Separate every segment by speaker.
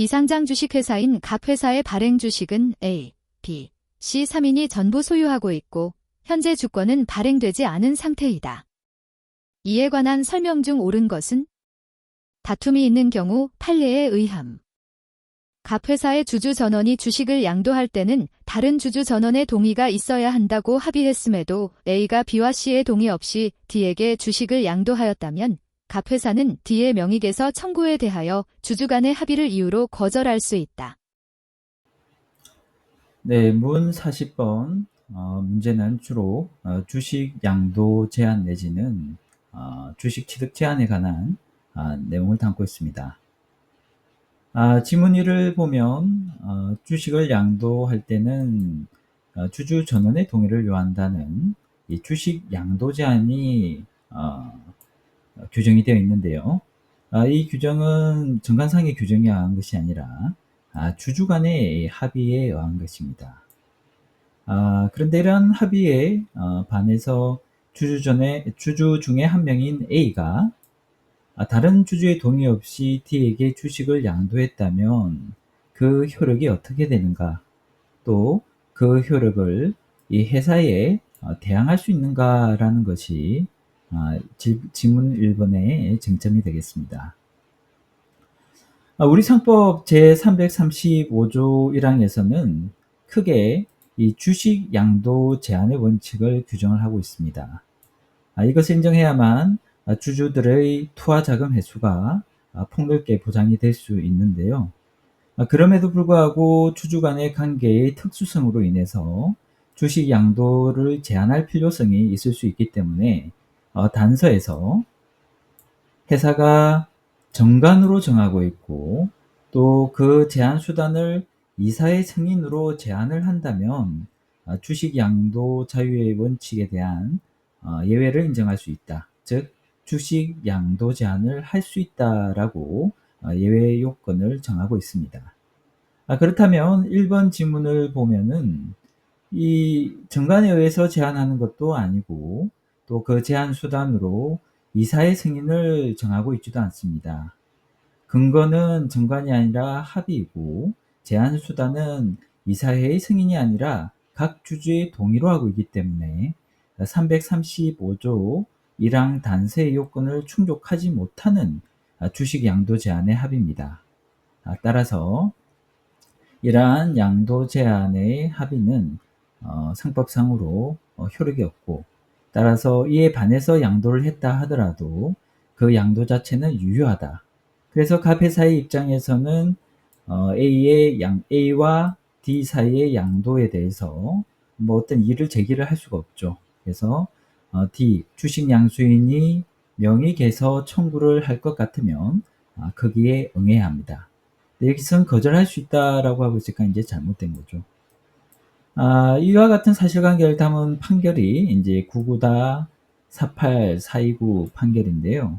Speaker 1: 비상장 주식회사인 갑회사의 발행 주식은 A, B, C 3인이 전부 소유하고 있고 현재 주권은 발행되지 않은 상태이다. 이에 관한 설명 중 옳은 것은 다툼이 있는 경우 판례에 의함. 갑회사의 주주 전원이 주식을 양도할 때는 다른 주주 전원의 동의가 있어야 한다고 합의했음에도 A가 B와 C의 동의 없이 D에게 주식을 양도하였다면 갑회사는 D의 명의계서 청구에 대하여 주주 간의 합의를 이유로 거절할 수 있다.
Speaker 2: 네, 문 40번 문제는 주로 주식 양도 제한 내지는 주식 취득 제한에 관한 내용을 담고 있습니다. 지문 1을 보면 주식을 양도할 때는 주주 전원의 동의를 요한다는 이 주식 양도 제한이 규정이 되어 있는데요. 이 규정은 정관상의 규정에 의한 것이 아니라 주주 간의 합의에 의한 것입니다. 그런데 이러한 합의에 반해서 주주 중에 한 명인 A가 다른 주주의 동의 없이 D에게 주식을 양도했다면 그 효력이 어떻게 되는가? 또 그 효력을 이 회사에 대항할 수 있는가라는 것이 지문 1번의 쟁점이 되겠습니다. 우리 상법 제335조 1항에서는 크게 이 주식 양도 제한의 원칙을 규정을 하고 있습니다. 이것을 인정해야만 주주들의 투하 자금 회수가 폭넓게 보장이 될 수 있는데요. 그럼에도 불구하고 주주 간의 관계의 특수성으로 인해서 주식 양도를 제한할 필요성이 있을 수 있기 때문에 단서에서 회사가 정관으로 정하고 있고 또 그 제한 수단을 이사의 승인으로 제한을 한다면 주식 양도 자유의 원칙에 대한 예외를 인정할 수 있다. 즉 주식 양도 제한을 할 수 있다라고 예외 요건을 정하고 있습니다. 그렇다면 1번 지문을 보면은 이 정관에 의해서 제한하는 것도 아니고 또 그 제한 수단으로 이사의 승인을 정하고 있지도 않습니다. 근거는 정관이 아니라 합의이고 제한 수단은 이사회의 승인이 아니라 각 주주의 동의로 하고 있기 때문에 335조 1항 단서의 요건을 충족하지 못하는 주식 양도 제한의 합의입니다. 따라서 이러한 양도 제한의 합의는 상법상으로 효력이 없고 따라서 이에 반해서 양도를 했다 하더라도 그 양도 자체는 유효하다. 그래서 각 회사의 입장에서는 A와 D 사이의 양도에 대해서 뭐 어떤 이의를 제기를 할 수가 없죠. 그래서 D 주식 양수인이 명의계서 청구를 할 것 같으면 거기에 응해야 합니다. 여기서는 거절할 수 있다라고 하고 있으니까 이제 잘못된 거죠. 이와 같은 사실관계를 담은 판결이 이제 99-48-429 판결인데요.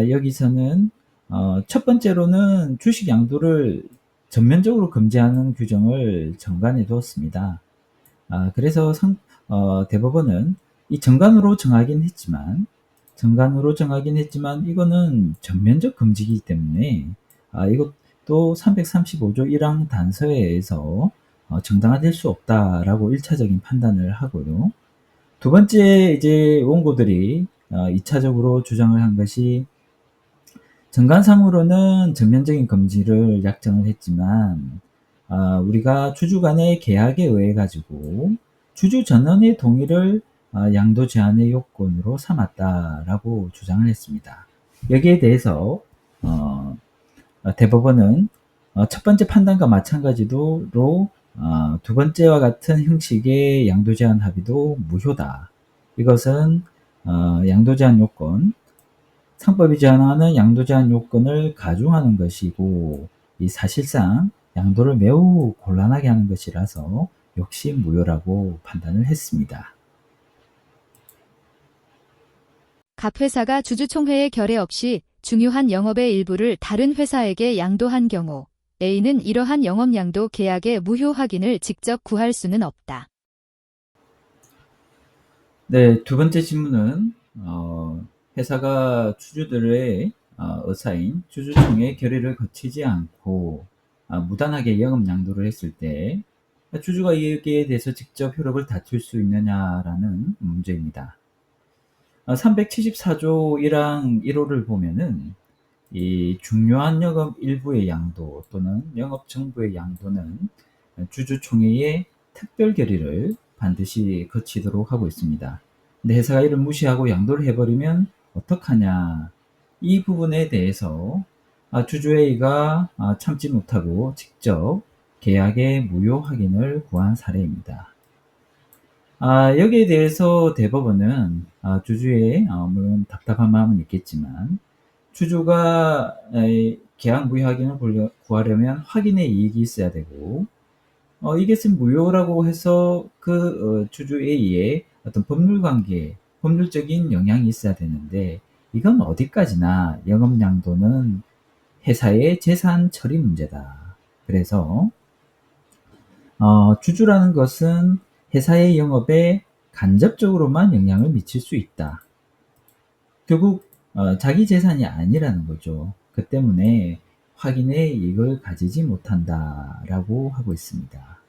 Speaker 2: 여기서는 첫 번째로는 주식 양도를 전면적으로 금지하는 규정을 정관해 두었습니다. 그래서 대법원은 이 정관으로 정하긴 했지만 이거는 전면적 금지이기 때문에 이것도 335조 1항 단서에 의해서 정당화될 수 없다라고 1차적인 판단을 하고요. 두 번째 이제 원고들이 2차적으로 주장을 한 것이 정관상으로는 전면적인 금지를 약정을 했지만 우리가 주주 간의 계약에 의해 가지고 주주 전원의 동의를 양도 제한의 요건으로 삼았다라고 주장을 했습니다. 여기에 대해서 대법원은 첫 번째 판단과 마찬가지로 두 번째와 같은 형식의 양도 제한 합의도 무효다. 이것은 양도 제한 요건, 상법이 제한하는 양도 제한 요건을 가중하는 것이고 이 사실상 양도를 매우 곤란하게 하는 것이라서 역시 무효라고 판단을 했습니다.
Speaker 1: 갑회사가 주주총회의 결의 없이 중요한 영업의 일부를 다른 회사에게 양도한 경우 A는 이러한 영업양도 계약의 무효 확인을 직접 구할 수는 없다.
Speaker 2: 네, 두 번째 질문은 회사가 주주들의 의사인 주주총회 결의를 거치지 않고 무단하게 영업 양도를 했을 때 주주가 이에 대해서 직접 효력을 다툴 수 있느냐라는 문제입니다. 374조 1항 1호를 보면은 이 중요한 영업 일부의 양도 또는 영업 정보의 양도는 주주총회의 특별 결의를 반드시 거치도록 하고 있습니다. 근데 회사가 이를 무시하고 양도를 해버리면 어떡하냐? 이 부분에 대해서 주주회의가 참지 못하고 직접 계약의 무효 확인을 구한 사례입니다. 여기에 대해서 대법원은 주주의 물론 답답한 마음은 있겠지만 주주가 계약 무효 확인을 구하려면 확인의 이익이 있어야 되고 이것은 무효라고 해서 그 주주에 의해 어떤 법률 관계, 법률적인 영향이 있어야 되는데 이건 어디까지나 영업 양도는 회사의 재산 처리 문제다. 그래서 주주라는 것은 회사의 영업에 간접적으로만 영향을 미칠 수 있다. 결국 자기 재산이 아니라는 거죠. 그 때문에 확인의 이익을 가지지 못한다라고 하고 있습니다.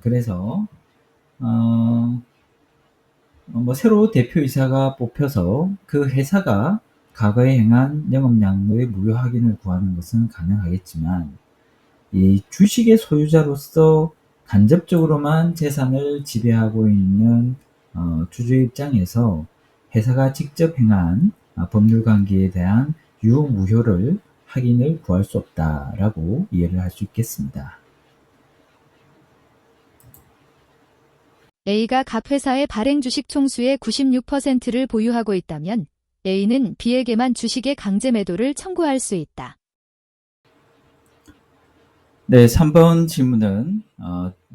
Speaker 2: 그래서 새로 대표이사가 뽑혀서 그 회사가 과거에 행한 영업양도의 무효 확인을 구하는 것은 가능하겠지만 이 주식의 소유자로서 간접적으로만 재산을 지배하고 있는 주주 입장에서 회사가 직접 행한 법률 관계에 대한 유무효를 확인을 구할 수 없다라고 이해를 할 수 있겠습니다.
Speaker 1: A가 갑 회사의 발행 주식 총수의 96%를 보유하고 있다면 A는 B에게만 주식의 강제 매도를 청구할 수 있다.
Speaker 2: 네, 3번 질문은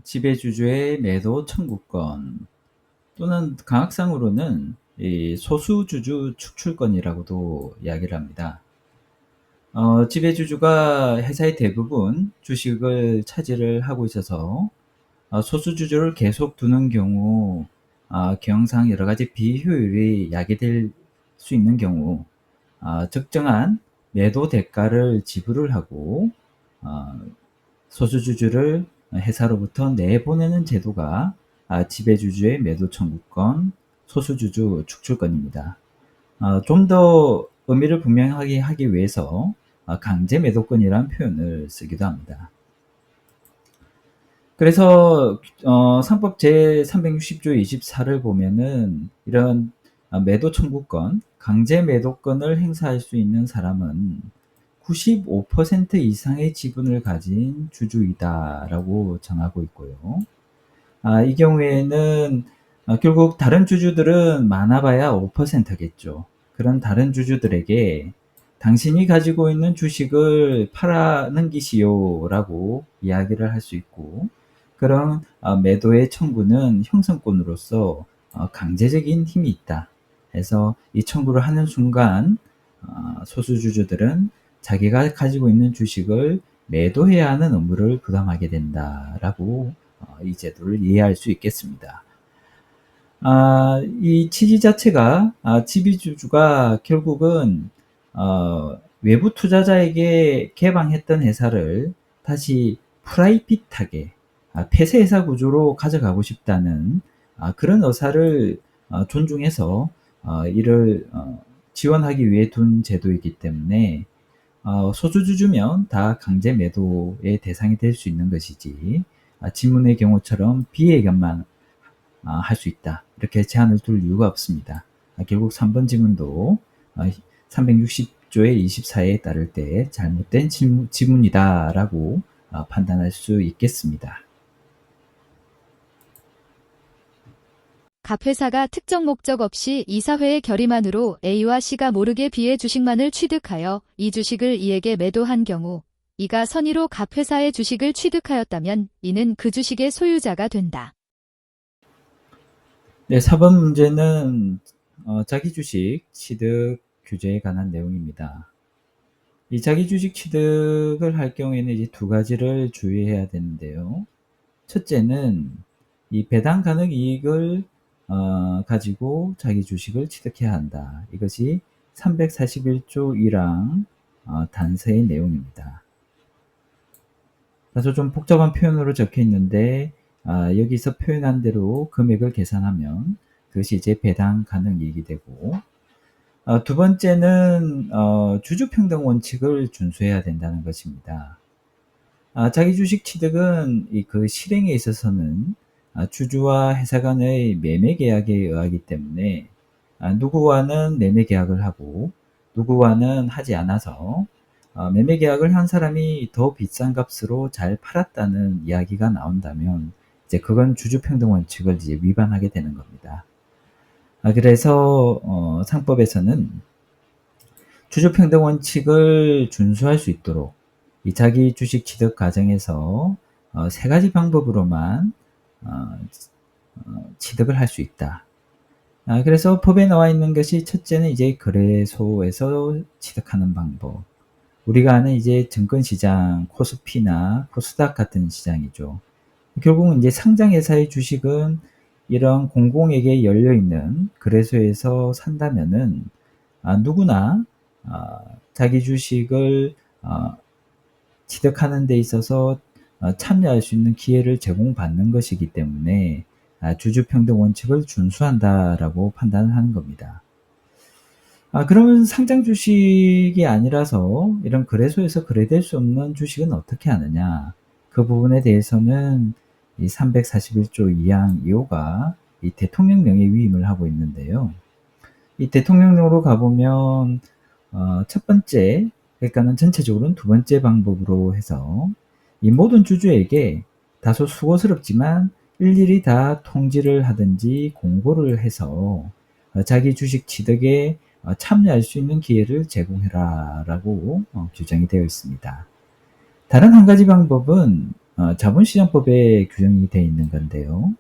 Speaker 2: 지배주주의 매도 청구권 또는 강학상으로는 이 소수주주 축출권이라고도 이야기를 합니다. 지배주주가 회사의 대부분 주식을 차지를 하고 있어서 소수주주를 계속 두는 경우 경영상 여러 가지 비효율이 야기될 수 있는 경우 적정한 매도 대가를 지불을 하고 소수주주를 회사로부터 내보내는 제도가 지배주주의 매도 청구권, 소수주주 축출권입니다. 좀 더 의미를 분명하게 하기 위해서 강제 매도권이라는 표현을 쓰기도 합니다. 그래서 상법 제360조 24를 보면은 이런 매도 청구권, 강제 매도권을 행사할 수 있는 사람은 95% 이상의 지분을 가진 주주이다라고 정하고 있고요. 이 경우에는 결국 다른 주주들은 많아봐야 5%겠죠. 그런 다른 주주들에게 당신이 가지고 있는 주식을 팔아 넘기시오라고 이야기를 할 수 있고 그런 매도의 청구는 형성권으로서 강제적인 힘이 있다. 해서 이 청구를 하는 순간 소수주주들은 자기가 가지고 있는 주식을 매도해야 하는 의무를 부담하게 된다라고 이 제도를 이해할 수 있겠습니다. 이 취지 자체가 지배주주가 결국은 외부 투자자에게 개방했던 회사를 다시 프라이빗하게 폐쇄회사 구조로 가져가고 싶다는 그런 의사를 존중해서 이를 지원하기 위해 둔 제도이기 때문에 소수주주면 다 강제 매도의 대상이 될 수 있는 것이지 지문의 경우처럼 비의견만 할 수 있다. 이렇게 제한을 둘 이유가 없습니다. 결국 3번 지문도 360조의 24에 따를 때 잘못된 지문이다라고 판단할 수 있겠습니다.
Speaker 1: 갑 회사가 특정 목적 없이 이사회의 결의만으로 A와 C가 모르게 B의 주식만을 취득하여 이 주식을 이에게 매도한 경우 이가 선의로 갑 회사의 주식을 취득하였다면 이는 그 주식의 소유자가 된다.
Speaker 2: 네, 4번 문제는 자기 주식 취득 규제에 관한 내용입니다. 이 자기 주식 취득을 할 경우에는 이제 두 가지를 주의해야 되는데요. 첫째는 이 배당 가능 이익을 가지고 자기 주식을 취득해야 한다. 이것이 341조 1항 단서의 내용입니다. 다소 좀 복잡한 표현으로 적혀 있는데 여기서 표현한 대로 금액을 계산하면 그것이 이제 배당 가능 이익이 되고, 두 번째는 주주평등 원칙을 준수해야 된다는 것입니다. 자기 주식 취득은 그 실행에 있어서는 주주와 회사 간의 매매 계약에 의하기 때문에 누구와는 매매 계약을 하고 누구와는 하지 않아서 매매 계약을 한 사람이 더 비싼 값으로 잘 팔았다는 이야기가 나온다면 이제 그건 주주평등 원칙을 이제 위반하게 되는 겁니다. 그래서 상법에서는 주주평등 원칙을 준수할 수 있도록 이 자기 주식 취득 과정에서 세 가지 방법으로만 취득을 할 수 있다. 그래서 법에 나와 있는 것이, 첫째는 이제 거래소에서 취득하는 방법. 우리가 아는 이제 증권시장, 코스피나 코스닥 같은 시장이죠. 결국은 이제 상장회사의 주식은 이런 공공에게 열려있는 거래소에서 산다면은 누구나 자기 주식을 취득하는 데 있어서 참여할 수 있는 기회를 제공받는 것이기 때문에 주주평등 원칙을 준수한다라고 판단을 하는 겁니다. 그러면 상장 주식이 아니라서 이런 거래소에서 거래될 수 없는 주식은 어떻게 하느냐? 그 부분에 대해서는 이 341조 2항 2호가 이 대통령 명의 위임을 하고 있는데요. 이 대통령령으로 가보면 첫 번째, 그러니까는 전체적으로는 두 번째 방법으로 해서 이 모든 주주에게 다소 수고스럽지만 일일이 다 통지를 하든지 공고를 해서 자기 주식 취득에 참여할 수 있는 기회를 제공해라 라고 규정이 되어 있습니다. 다른 한 가지 방법은 자본시장법에 규정이 되어 있는 건데요.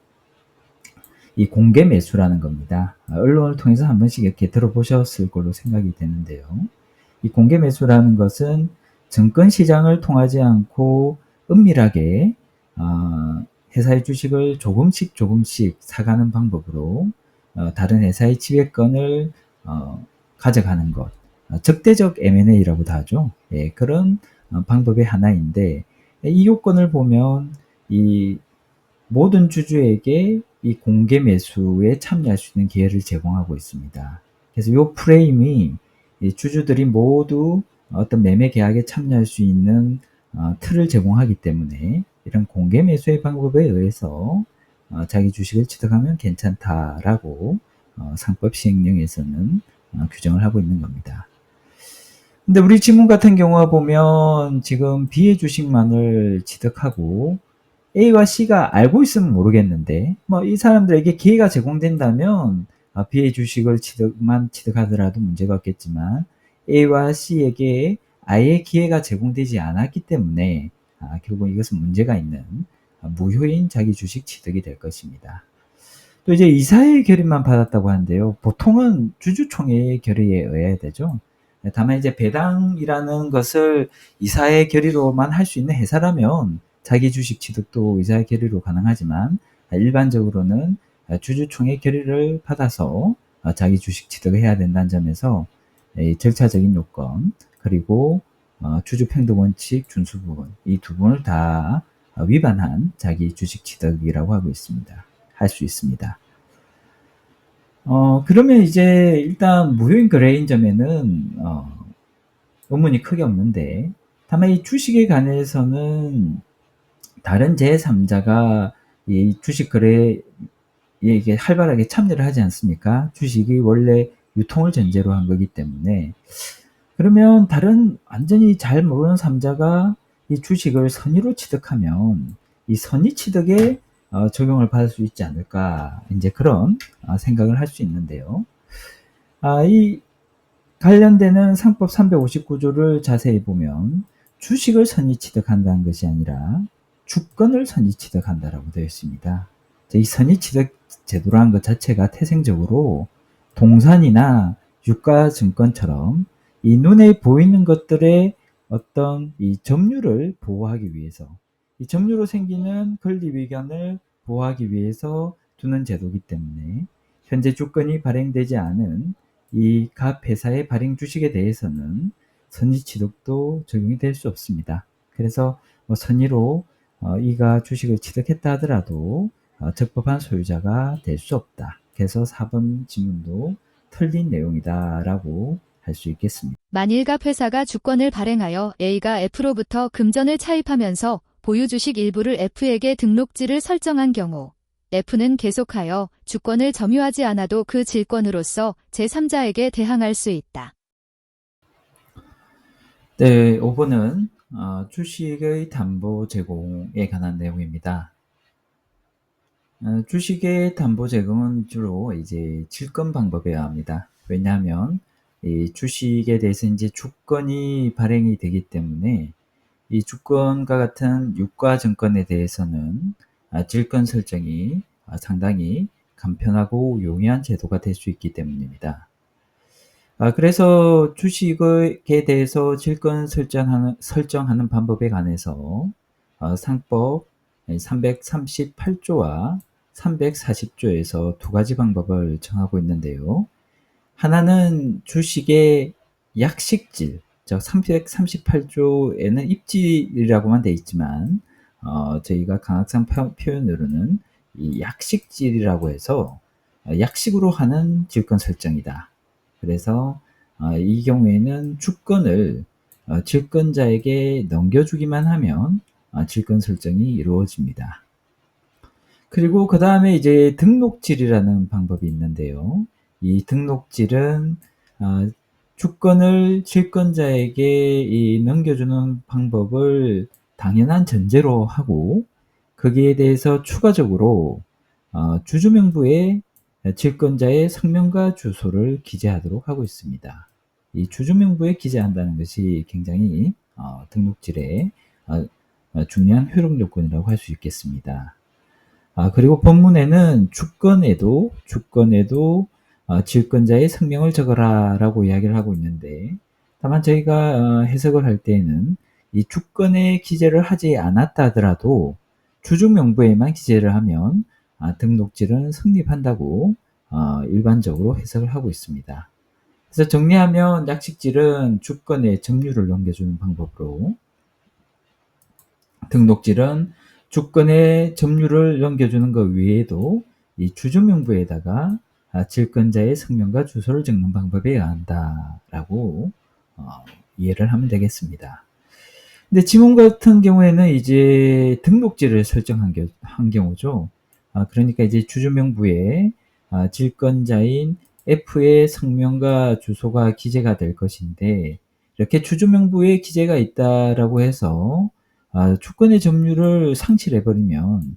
Speaker 2: 이 공개 매수라는 겁니다. 언론을 통해서 한 번씩 이렇게 들어보셨을 걸로 생각이 되는데요. 이 공개 매수라는 것은 증권시장을 통하지 않고 은밀하게 회사의 주식을 조금씩 사가는 방법으로 다른 회사의 지배권을 가져가는 것, 적대적 M&A라고도 하죠. 예, 그런 방법의 하나인데, 이 요건을 보면 이 모든 주주에게 이 공개 매수에 참여할 수 있는 기회를 제공하고 있습니다. 그래서 이 프레임이 주주들이 모두 어떤 매매 계약에 참여할 수 있는 틀을 제공하기 때문에 이런 공개 매수의 방법에 의해서 자기 주식을 취득하면 괜찮다라고 상법 시행령에서는 규정을 하고 있는 겁니다. 근데 우리 지문 같은 경우에 보면 지금 B의 주식만을 취득하고 A와 C가 알고 있으면 모르겠는데 이 사람들에게 기회가 제공된다면 B의 주식을 취득하더라도 문제가 없겠지만 A와 C에게 아예 기회가 제공되지 않았기 때문에 결국 이것은 문제가 있는 무효인 자기 주식 취득이 될 것입니다. 또 이제 이사의 결의만 받았다고 하는데요. 보통은 주주총회의 결의에 의해야 되죠. 다만 이제 배당이라는 것을 이사의 결의로만 할 수 있는 회사라면 자기 주식 취득도 이사의 결의로 가능하지만 일반적으로는 주주총회 결의를 받아서 자기 주식 취득을 해야 된다는 점에서 절차적인 요건 그리고 주주평등 원칙 준수 부분, 이 두 부분을 다 위반한 자기 주식 취득이라고 하고 있습니다. 할 수 있습니다. 그러면 이제 일단 무효인 거래인 점에는 의문이 크게 없는데, 다만 이 주식에 관해서는 다른 제3자가 이 주식 거래에 이게 활발하게 참여를 하지 않습니까? 주식이 원래 유통을 전제로 한 거기 때문에. 그러면 다른 완전히 잘 모르는 3자가 이 주식을 선의로 취득하면 이 선의 취득에 적용을 받을 수 있지 않을까, 이제 그런 생각을 할 수 있는데요. 이 관련되는 상법 359조를 자세히 보면 주식을 선의 취득한다는 것이 아니라 주권을 선의 취득한다라고 되어 있습니다. 이 선의 취득 제도라는 것 자체가 태생적으로 동산이나 유가증권처럼 이 눈에 보이는 것들의 어떤 이 점유를 보호하기 위해서, 이 점유로 생기는 권리위반을 보호하기 위해서 두는 제도이기 때문에 현재 주권이 발행되지 않은 이 각 회사의 발행 주식에 대해서는 선의 취득도 적용이 될 수 없습니다. 그래서 선의로 이가 주식을 취득했다 하더라도 적법한 소유자가 될 수 없다. 그래서 4번 지문도 틀린 내용이다라고 할 수 있겠습니다.
Speaker 1: 만일 갑 회사가 주권을 발행하여 A가 F로부터 금전을 차입하면서 보유 주식 일부를 F에게 등록지를 설정한 경우 F는 계속하여 주권을 점유하지 않아도 그 질권으로서 제3자에게 대항할 수 있다.
Speaker 2: 네, 5번은 주식의 담보 제공에 관한 내용입니다. 주식의 담보 제공은 주로 이제 질권 방법에 의합니다. 왜냐하면 이 주식에 대해서 이제 주권이 발행이 되기 때문에 이 주권과 같은 유가 증권에 대해서는 질권 설정이 상당히 간편하고 용이한 제도가 될 수 있기 때문입니다. 그래서 주식에 대해서 질권 설정하는 방법에 관해서 상법 338조와 340조에서 두 가지 방법을 정하고 있는데요. 하나는 주식의 약식질, 즉 338조에는 입질이라고만 돼 있지만 저희가 강학상 표현으로는 이 약식질이라고 해서 약식으로 하는 질권 설정이다. 그래서 이 경우에는 주권을 질권자에게 넘겨주기만 하면 질권 설정이 이루어집니다. 그리고 그 다음에 이제 등록질이라는 방법이 있는데요. 이 등록질은 주권을 질권자에게 넘겨주는 방법을 당연한 전제로 하고 거기에 대해서 추가적으로 주주명부에 질권자의 성명과 주소를 기재하도록 하고 있습니다. 이 주주명부에 기재한다는 것이 굉장히 등록질의 중요한 효력 요건이라고 할 수 있겠습니다. 그리고 본문에는 주권에도 질권자의 성명을 적어라라고 이야기를 하고 있는데 다만 저희가 해석을 할 때에는 이 주권에 기재를 하지 않았다 하더라도 주주명부에만 기재를 하면 등록질은 성립한다고 일반적으로 해석을 하고 있습니다. 그래서 정리하면 약식질은 주권의 점유를 넘겨주는 방법으로 등록질은 주권의 점유를 넘겨주는 것 외에도 이 주주명부에다가 질권자의 성명과 주소를 적는 방법에 의한다라고 이해를 하면 되겠습니다. 근데 지문 같은 경우에는 이제 등록지를 설정한 경우죠. 그러니까 이제 주주명부에 질권자인 F의 성명과 주소가 기재가 될 것인데 이렇게 주주명부에 기재가 있다라고 해서 주권의 점유를 상실해 버리면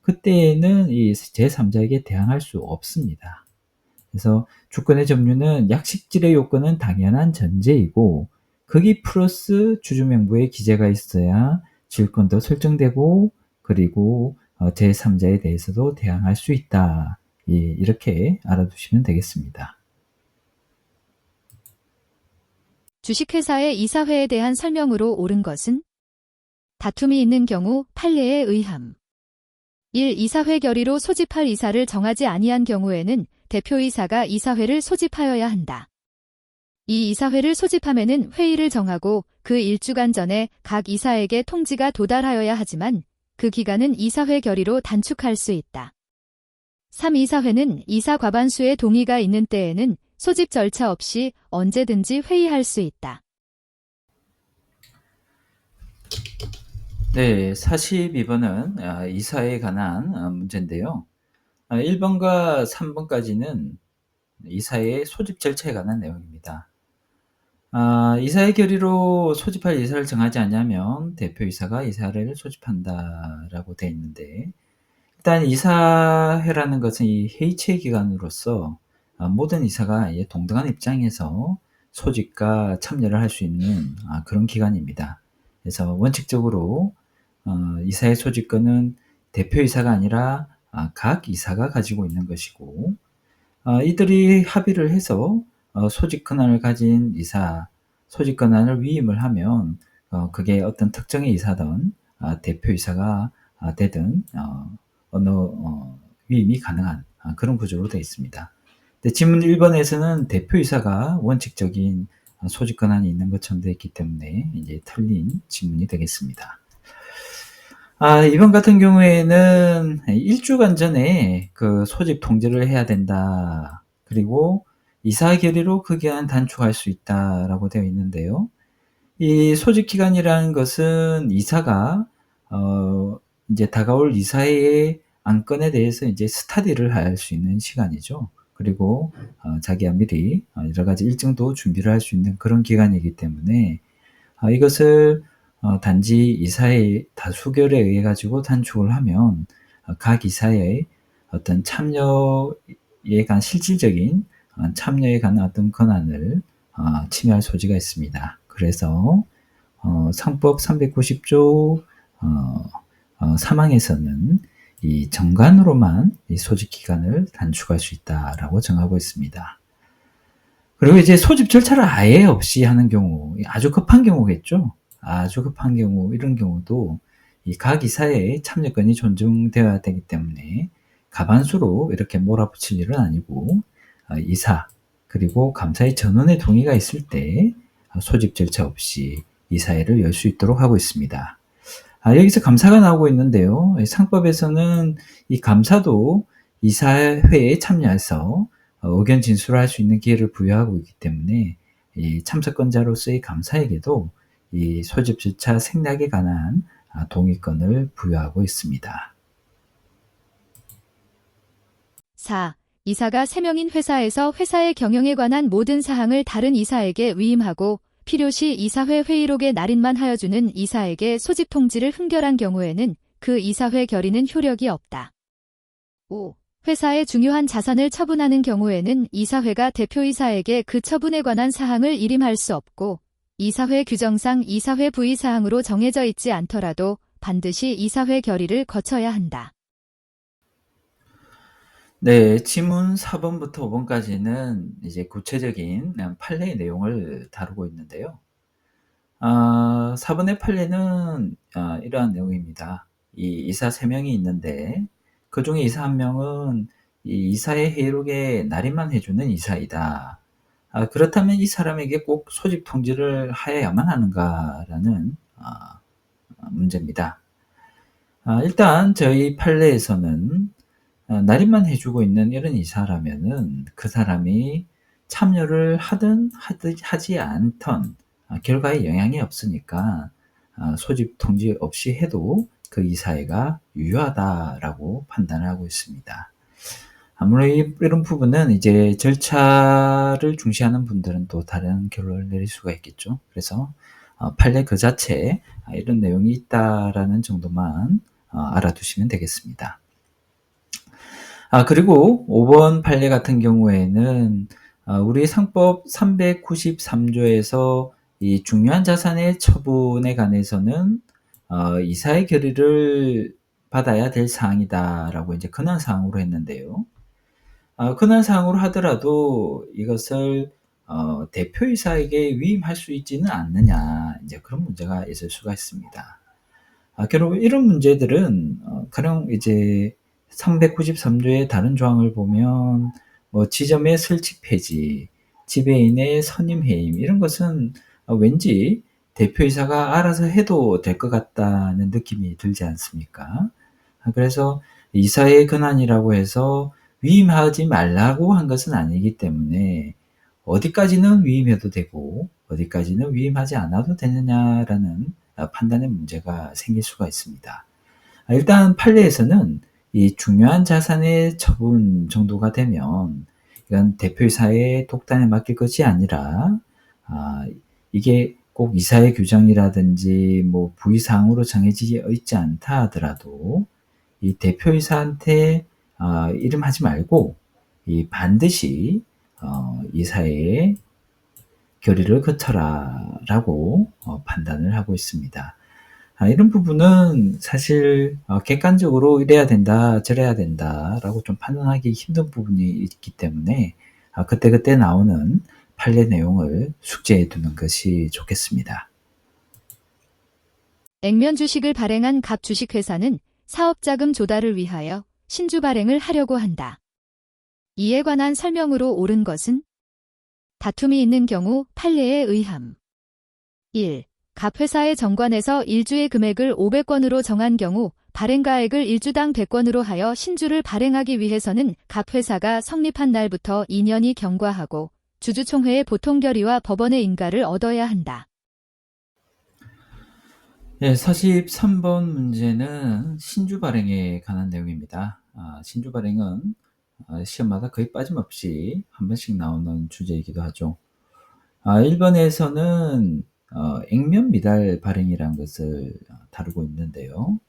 Speaker 2: 그때는 이 제3자에게 대항할 수 없습니다. 그래서 주권의 점유는 약식질의 요건은 당연한 전제이고 거기 플러스 주주명부에 기재가 있어야 질권도 설정되고 그리고 제3자에 대해서도 대항할 수 있다. 이렇게 알아두시면 되겠습니다.
Speaker 1: 주식회사의 이사회에 대한 설명으로 옳은 것은 다툼이 있는 경우 판례에 의함. 1. 이사회 결의로 소집할 이사를 정하지 아니한 경우에는 대표이사가 이사회를 소집하여야 한다. 이 이사회를 소집함에는 회의를 정하고 그 1주간 전에 각 이사에게 통지가 도달하여야 하지만 그 기간은 이사회 결의로 단축할 수 있다. 3. 이사회는 이사 과반수의 동의가 있는 때에는 소집 절차 없이 언제든지 회의할 수 있다.
Speaker 2: 네, 42번은 이사에 관한 문제인데요. 1번과 3번까지는 이사의 소집 절차에 관한 내용입니다. 이사의 결의로 소집할 이사를 정하지 않으면 대표이사가 이사회를 소집한다라고 되어 있는데 일단 이사회라는 것은 이 회의체 기관으로서 모든 이사가 동등한 입장에서 소집과 참여를 할 수 있는 그런 기관입니다. 그래서 원칙적으로 이사의 소집권은 대표이사가 아니라 각 이사가 가지고 있는 것이고 이들이 합의를 해서 소집 권한을 가진 이사, 소집 권한을 위임을 하면 그게 어떤 특정의 이사든 대표이사가 되든 어느 위임이 가능한 그런 구조로 되어 있습니다. 근데 지문 1번에서는 대표이사가 원칙적인 소집 권한이 있는 것처럼 되어 있기 때문에 이제 틀린 지문이 되겠습니다. 이번 같은 경우에는 1주간 전에 그 소집 통지를 해야 된다. 그리고 이사 결의로 그 기한 단축할 수 있다라고 되어 있는데요. 이 소집 기간이라는 것은 이사가 이제 다가올 이사의 안건에 대해서 이제 스터디를 할 수 있는 시간이죠. 그리고 자기가 미리 여러 가지 일정도 준비를 할 수 있는 그런 기간이기 때문에 이것을 단지 이사의 다수결에 의해 가지고 단축을 하면 각 이사의 어떤 참여에 관한 실질적인 참여에 관한 어떤 권한을 침해할 소지가 있습니다. 그래서 상법 390조 3항에서는 이 정관으로만 이 소집 기간을 단축할 수 있다라고 정하고 있습니다. 그리고 이제 소집 절차를 아예 없이 하는 경우, 아주 급한 경우겠죠. 아주 급한 경우, 이런 경우도 이 각 이사의 참여권이 존중되어야 되기 때문에 가반수로 이렇게 몰아붙일 일은 아니고 이사 그리고 감사의 전원의 동의가 있을 때 소집 절차 없이 이사회를 열 수 있도록 하고 있습니다. 여기서 감사가 나오고 있는데요. 상법에서는 이 감사도 이사회에 참여해서 의견 진술을 할 수 있는 기회를 부여하고 있기 때문에 이 참석권자로서의 감사에게도 이 소집 절차 생략에 관한 동의권을 부여하고 있습니다.
Speaker 1: 4. 이사가 3명인 회사에서 회사의 경영에 관한 모든 사항을 다른 이사에게 위임하고 필요시 이사회 회의록에 날인만 하여주는 이사에게 소집 통지를 흥결한 경우에는 그 이사회 결의는 효력이 없다. 5. 회사의 중요한 자산을 처분하는 경우에는 이사회가 대표이사에게 그 처분에 관한 사항을 일임할 수 없고 이사회 규정상 이사회 부의 사항으로 정해져 있지 않더라도 반드시 이사회 결의를 거쳐야 한다.
Speaker 2: 네, 지문 4번부터 5번까지는 이제 구체적인 판례의 내용을 다루고 있는데요. 4번의 판례는 이러한 내용입니다. 이 이사 3명이 있는데 그 중에 이사 1명은 이 이사의 회의록에 날인만 해주는 이사이다. 그렇다면 이 사람에게 꼭 소집 통지를 하여야만 하는가라는 문제입니다. 일단 저희 판례에서는 날인만 해주고 있는 이런 이사라면은 그 사람이 참여를 하든 하지 않던 결과에 영향이 없으니까 소집 통지 없이 해도 그 이사회가 유효하다라고 판단을 하고 있습니다. 아무래도 이런 부분은 이제 절차를 중시하는 분들은 또 다른 결론을 내릴 수가 있겠죠. 그래서 판례 그 자체에 이런 내용이 있다라는 정도만 알아두시면 되겠습니다. 그리고 5번 판례 같은 경우에는 우리 상법 393조에서 이 중요한 자산의 처분에 관해서는 이사의 결의를 받아야 될 사항이다라고 이제 근한 사항으로 했는데요. 근한 사항으로 하더라도 이것을 대표이사에게 위임할 수 있지는 않느냐, 이제 그런 문제가 있을 수가 있습니다. 결국 이런 문제들은 가령 이제 393조의 다른 조항을 보면 뭐 지점의 설치 폐지, 지배인의 선임 해임 이런 것은 왠지 대표이사가 알아서 해도 될 것 같다는 느낌이 들지 않습니까? 그래서 이사의 권한이라고 해서 위임하지 말라고 한 것은 아니기 때문에 어디까지는 위임해도 되고 어디까지는 위임하지 않아도 되느냐라는 판단의 문제가 생길 수가 있습니다. 일단 판례에서는 이 중요한 자산의 처분 정도가 되면 이건 대표이사의 독단에 맡길 것이 아니라 이게 꼭 이사의 규정이라든지 뭐 부의사항으로 정해지지 있지 않다 하더라도 이 대표이사한테 이름하지 말고 이 반드시 이사의 결의를 거쳐라라고 판단을 하고 있습니다. 이런 부분은 사실 객관적으로 이래야 된다, 저래야 된다라고 좀 판단하기 힘든 부분이 있기 때문에 그때그때 나오는 판례 내용을 숙지해 두는 것이 좋겠습니다.
Speaker 1: 액면 주식을 발행한 각 주식회사는 사업자금 조달을 위하여 신주 발행을 하려고 한다. 이에 관한 설명으로 옳은 것은 다툼이 있는 경우 판례에 의함. 1. 갑회사의 정관에서 일주의 금액을 500권으로 정한 경우 발행가액을 일주당 100권으로 하여 신주를 발행하기 위해서는 갑회사가 성립한 날부터 2년이 경과하고 주주총회의 보통 결의와 법원의 인가를 얻어야 한다.
Speaker 2: 예, 43번 문제는 신주 발행에 관한 내용입니다. 신주 발행은 시험마다 거의 빠짐없이 한 번씩 나오는 주제이기도 하죠. 1번에서는 액면 미달 발행이라는 것을 다루고 있는데요.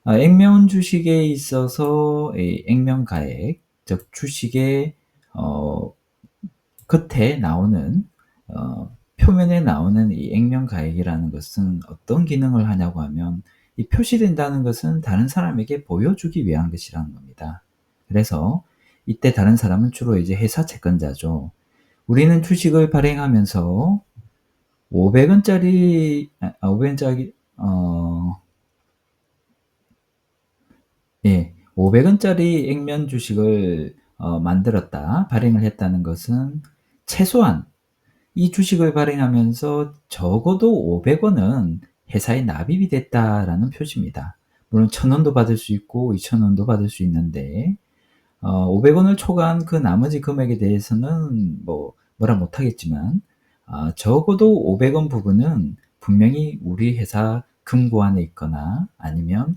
Speaker 2: 액면 주식에 있어서 이 액면 가액, 즉 주식의 겉에 나오는 표면에 나오는 이 액면 가액이라는 것은 어떤 기능을 하냐고 하면 이 표시된다는 것은 다른 사람에게 보여주기 위한 것이라는 겁니다. 그래서 이때 다른 사람은 주로 이제 회사 채권자죠. 우리는 주식을 발행하면서 500원짜리, 500원짜리, 500원짜리 액면 주식을 만들었다, 발행을 했다는 것은 최소한 이 주식을 발행하면서 적어도 500원은 회사에 납입이 됐다라는 표시입니다. 물론 1,000원도 받을 수 있고 2,000원도 받을 수 있는데 500원을 초과한 그 나머지 금액에 대해서는 뭐라 못하겠지만 적어도 500원 부분은 분명히 우리 회사 금고 안에 있거나 아니면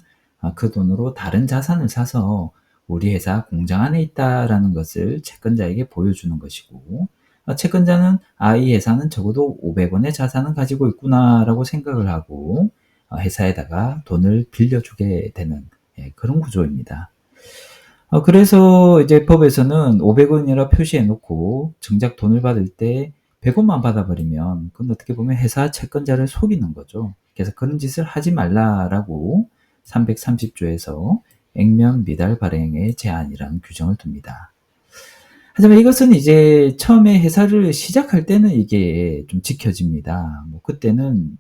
Speaker 2: 그 돈으로 다른 자산을 사서 우리 회사 공장 안에 있다라는 것을 채권자에게 보여주는 것이고, 채권자는 이 회사는 적어도 500원의 자산을 가지고 있구나라고 생각을 하고 회사에다가 돈을 빌려주게 되는 그런 구조입니다. 그래서 이제 법에서는 500원이라 표시해 놓고 정작 돈을 받을 때 100원만 받아버리면 그건 어떻게 보면 회사 채권자를 속이는 거죠. 그래서 그런 짓을 하지 말라라고 330조에서 액면 미달 발행의 제한이라는 규정을 둡니다. 하지만 이것은 이제 처음에 회사를 시작할 때는 이게 좀 지켜집니다. 그때는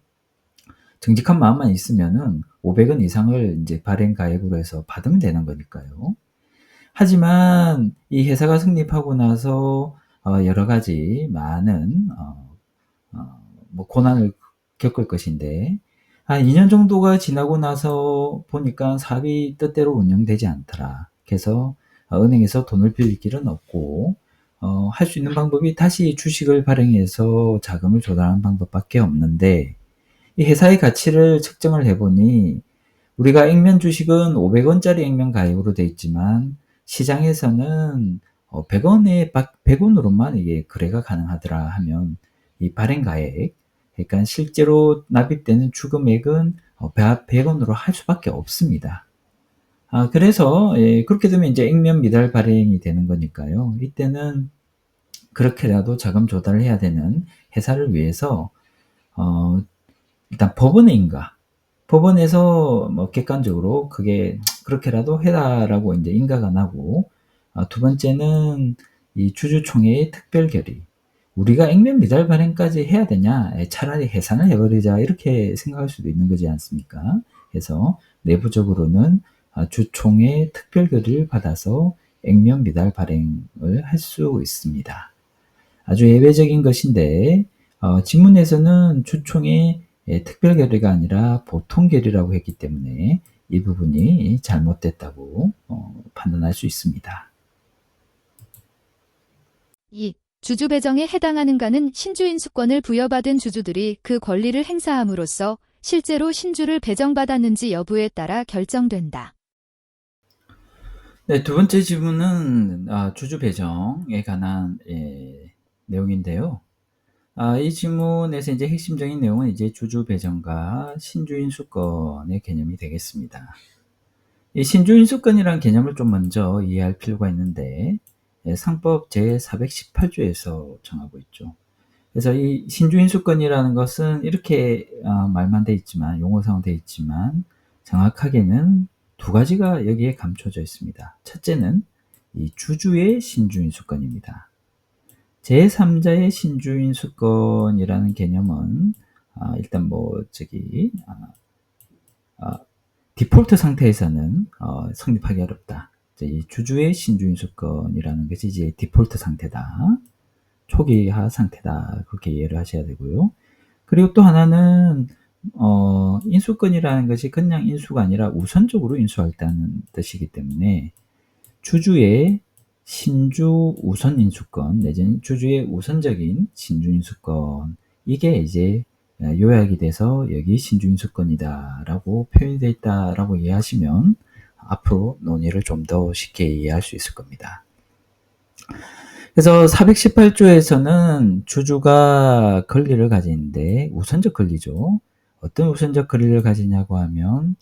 Speaker 2: 정직한 마음만 있으면은 500원 이상을 이제 발행 가액으로 해서 받으면 되는 거니까요. 하지만 이 회사가 성립하고 나서 여러 가지 많은 고난을 겪을 것인데 한 2년 정도가 지나고 나서 보니까 사업이 뜻대로 운영되지 않더라. 그래서 은행에서 돈을 빌릴 길은 없고 할 수 있는 방법이 다시 주식을 발행해서 자금을 조달하는 방법밖에 없는데, 이 회사의 가치를 측정을 해보니 우리가 액면 주식은 500원짜리 액면 가액으로 되어 있지만 시장에서는 100원으로만 이게 거래가 가능하더라 하면 이 발행 가액, 그러니까 실제로 납입되는 주금액은 100원으로 할 수밖에 없습니다. 그래서 그렇게 되면 이제 액면 미달 발행이 되는 거니까요. 이때는 그렇게라도 자금 조달을 해야 되는 회사를 위해서 일단 법원의 인가, 법원에서 객관적으로 그게 그렇게라도 해라라고 이제 인가가 나고, 두 번째는 이 주주총회의 특별 결의. 우리가 액면 미달 발행까지 해야 되냐? 차라리 해산을 해버리자, 이렇게 생각할 수도 있는 거지 않습니까? 그래서 내부적으로는 주총회 특별 결의를 받아서 액면 미달 발행을 할 수 있습니다. 아주 예외적인 것인데 지문에서는 주총회 특별 결의가 아니라 보통 결의라고 했기 때문에 이 부분이 잘못됐다고 판단할 수 있습니다.
Speaker 1: 2. 주주 배정에 해당하는가는 신주인수권을 부여받은 주주들이 그 권리를 행사함으로써 실제로 신주를 배정받았는지 여부에 따라 결정된다.
Speaker 2: 네, 두 번째 질문은 주주 배정에 관한 내용인데요. 이 질문에서 이제 핵심적인 내용은 이제 주주 배정과 신주인 수권의 개념이 되겠습니다. 이 신주인 수권이라는 개념을 좀 먼저 이해할 필요가 있는데, 상법 제418조에서 정하고 있죠. 그래서 이 신주인 수권이라는 것은 이렇게 말만 돼 있지만, 용어상 돼 있지만 정확하게는 두 가지가 여기에 감춰져 있습니다. 첫째는 이 주주의 신주인 수권입니다. 제3자의 신주인 수권이라는 개념은 일단 디폴트 상태에서는 성립하기 어렵다. 이 주주의 신주인수권이라는 것이 이제 디폴트 상태다. 초기화 상태다. 그렇게 이해를 하셔야 되고요. 그리고 또 하나는 인수권이라는 것이 그냥 인수가 아니라 우선적으로 인수하겠다는 뜻이기 때문에 주주의 신주 우선 인수권 내지는 주주의 우선적인 신주 인수권, 이게 이제 요약이 돼서 여기 신주 인수권이다라고 표현이 되어 있다라고 이해하시면 앞으로 논의를 좀 더 쉽게 이해할 수 있을 겁니다. 그래서 418조에서는 주주가 권리를 가지는데 우선적 권리죠. 어떤 우선적 권리를 가지냐고 하면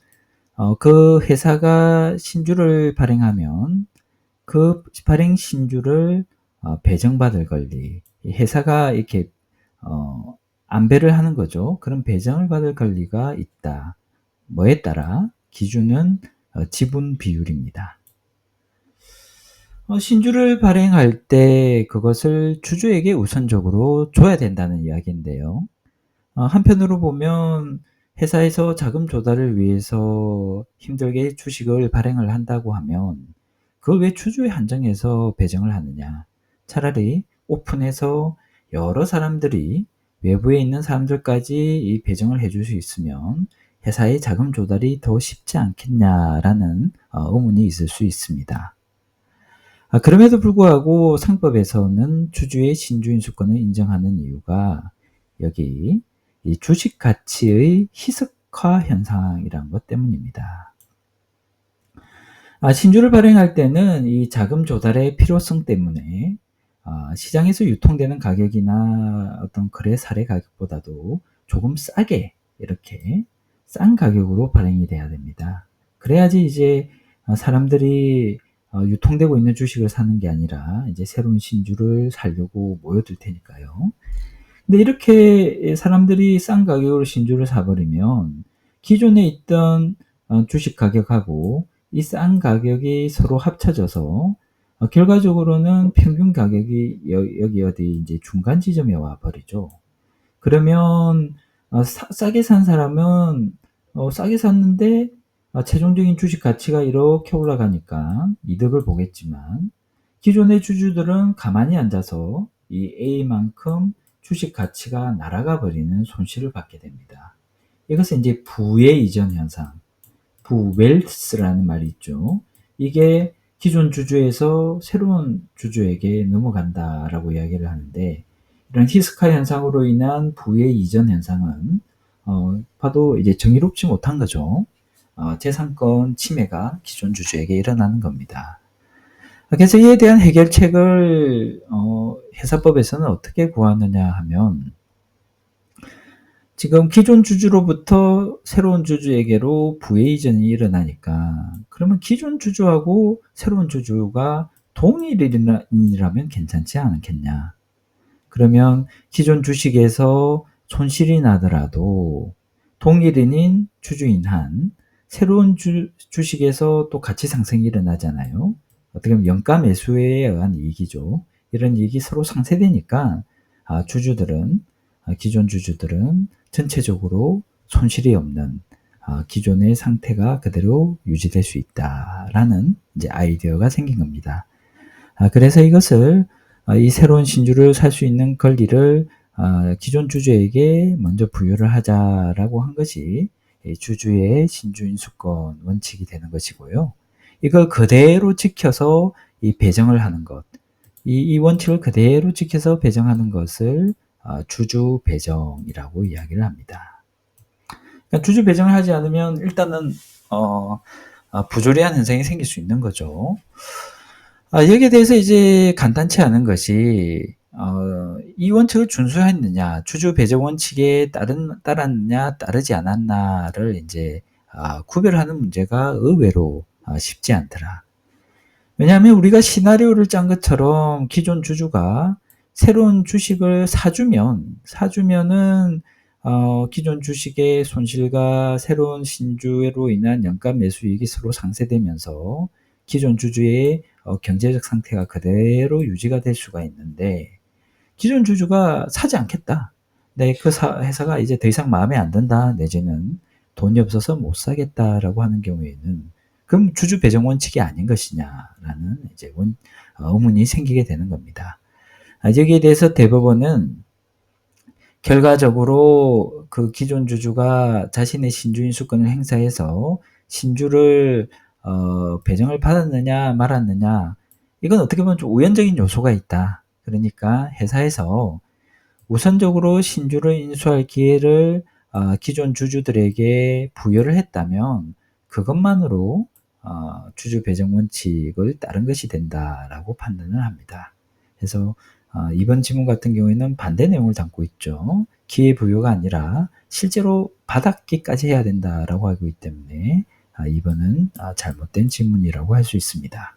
Speaker 2: 그 회사가 신주를 발행하면 그 발행 신주를 배정받을 권리, 회사가 이렇게 안배를 하는 거죠. 그런 배정을 받을 권리가 있다. 뭐에 따라? 기준은 지분 비율입니다. 신주를 발행할 때 그것을 주주에게 우선적으로 줘야 된다는 이야기인데요. 한편으로 보면 회사에서 자금 조달을 위해서 힘들게 주식을 발행을 한다고 하면 그걸 왜 주주에 한정해서 배정을 하느냐. 차라리 오픈해서 여러 사람들이 외부에 있는 사람들까지 이 배정을 해줄 수 있으면 회사의 자금 조달이 더 쉽지 않겠냐라는 의문이 있을 수 있습니다. 그럼에도 불구하고 상법에서는 주주의 신주인수권을 인정하는 이유가 여기 이 주식 가치의 희석화 현상이라는 것 때문입니다. 신주를 발행할 때는 이 자금 조달의 필요성 때문에 시장에서 유통되는 가격이나 어떤 거래 사례 가격보다도 조금 싸게 이렇게 싼 가격으로 발행이 돼야 됩니다. 그래야지 이제 사람들이 유통되고 있는 주식을 사는 게 아니라 이제 새로운 신주를 사려고 모여들 테니까요. 근데 이렇게 사람들이 싼 가격으로 신주를 사버리면 기존에 있던 주식 가격하고 이 싼 가격이 서로 합쳐져서 결과적으로는 평균 가격이 여기 어디 이제 중간 지점에 와 버리죠. 그러면 싸게 산 사람은 싸게 샀는데 최종적인 주식 가치가 이렇게 올라가니까 이득을 보겠지만 기존의 주주들은 가만히 앉아서 이 A만큼 주식 가치가 날아가 버리는 손실을 받게 됩니다. 이것은 이제 부의 이전 현상, 부웰스라는 말이 있죠. 이게 기존 주주에서 새로운 주주에게 넘어간다라고 이야기를 하는데 이런 히스카 현상으로 인한 부의 이전 현상은 봐도 이제 정의롭지 못한 거죠. 재산권 침해가 기존 주주에게 일어나는 겁니다. 그래서 이에 대한 해결책을 회사법에서는 어떻게 구하느냐 하면 지금 기존 주주로부터 새로운 주주에게로 부의 이전이 일어나니까 그러면 기존 주주하고 새로운 주주가 동일인이라면 괜찮지 않겠냐. 그러면 기존 주식에서 손실이 나더라도 동일인인 주주인 한 새로운 주식에서 또 가치 상승이 일어나잖아요. 어떻게 보면 연가 매수에 의한 이익이죠. 이런 이익이 서로 상쇄되니까 기존 주주들은 전체적으로 손실이 없는 기존의 상태가 그대로 유지될 수 있다라는 이제 아이디어가 생긴 겁니다. 그래서 이것을 이 새로운 신주를 살 수 있는 권리를 기존 주주에게 먼저 부여를 하자라고 한 것이 주주의 신주인수권 원칙이 되는 것이고요. 이걸 그대로 지켜서 이 배정을 하는 것, 이 원칙을 그대로 지켜서 배정하는 것을 주주 배정이라고 이야기를 합니다. 그러니까 주주 배정을 하지 않으면 일단은 부조리한 현상이 생길 수 있는 거죠. 여기에 대해서 이제 간단치 않은 것이 이 원칙을 준수했느냐, 주주 배정 원칙에 따랐느냐, 따르지 않았나를 이제 구별하는 문제가 의외로 쉽지 않더라. 왜냐하면 우리가 시나리오를 짠 것처럼 기존 주주가 새로운 주식을 사주면은 기존 주식의 손실과 새로운 신주로 인한 연간 매수이익이 서로 상쇄되면서 기존 주주의 경제적 상태가 그대로 유지가 될 수가 있는데 기존 주주가 사지 않겠다. 그 회사가 이제 더 이상 마음에 안 든다. 내지는 돈이 없어서 못 사겠다라고 하는 경우에는 그럼 주주 배정 원칙이 아닌 것이냐라는 이제 의문이 생기게 되는 겁니다. 여기에 대해서 대법원은 결과적으로 그 기존 주주가 자신의 신주 인수권을 행사해서 신주를 배정을 받았느냐 말았느냐, 이건 어떻게 보면 좀 우연적인 요소가 있다. 그러니까 회사에서 우선적으로 신주를 인수할 기회를 기존 주주들에게 부여를 했다면 그것만으로 주주 배정 원칙을 따른 것이 된다라고 판단을 합니다. 그래서 이번 지문 같은 경우에는 반대 내용을 담고 있죠. 기회 부여가 아니라 실제로 받았기까지 해야 된다라고 하고 있기 때문에 이번은 잘못된 지문이라고 할 수 있습니다.